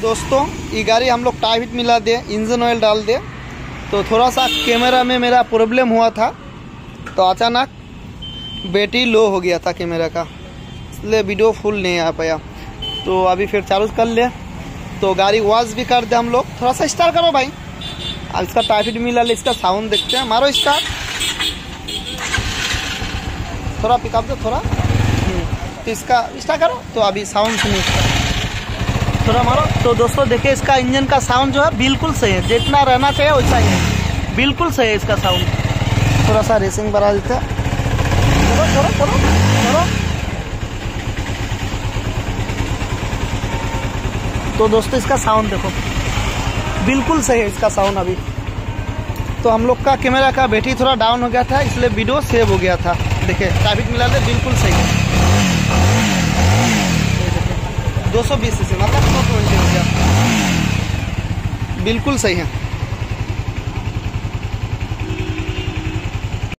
दोस्तों ये गाड़ी हम लोग टाइट मिला दे, इंजन ऑयल डाल दे, तो थोड़ा सा कैमरा में मेरा प्रॉब्लम हुआ था, तो अचानक बैटरी लो हो गया था कैमरा का, इसलिए वीडियो फुल नहीं आ पाया। तो अभी फिर चालू कर ले, तो गाड़ी वॉश भी कर दे हम लोग। थोड़ा सा स्टार्ट करो भाई। अब इसका टाइट मिला ले, इसका साउंड देखते हैं। मारो स्टार्ट, थोड़ा पिकअप दो थोड़ा, तो इसका स्टार्ट करो। तो अभी साउंड सुनिए इसका, थोड़ा मारो। तो दोस्तों देखिए इसका इंजन का साउंड जो है बिल्कुल सही है, जितना रहना चाहिए वैसा ही है, बिल्कुल सही है इसका साउंड। थोड़ा सा रेसिंग बढ़ा देता है, थोड़ा थोड़ा थोड़ा। तो दोस्तों इसका साउंड देखो, बिल्कुल सही है इसका साउंड अभी। तो हम लोग का कैमरा का बैटरी थोड़ा डाउन हो गया था, इसलिए वीडियो सेव हो गया था। देखिए ट्रैफिक मिला ले, बिल्कुल सही है। 220 सीसी मतलब 220 हो गया, बिल्कुल सही है।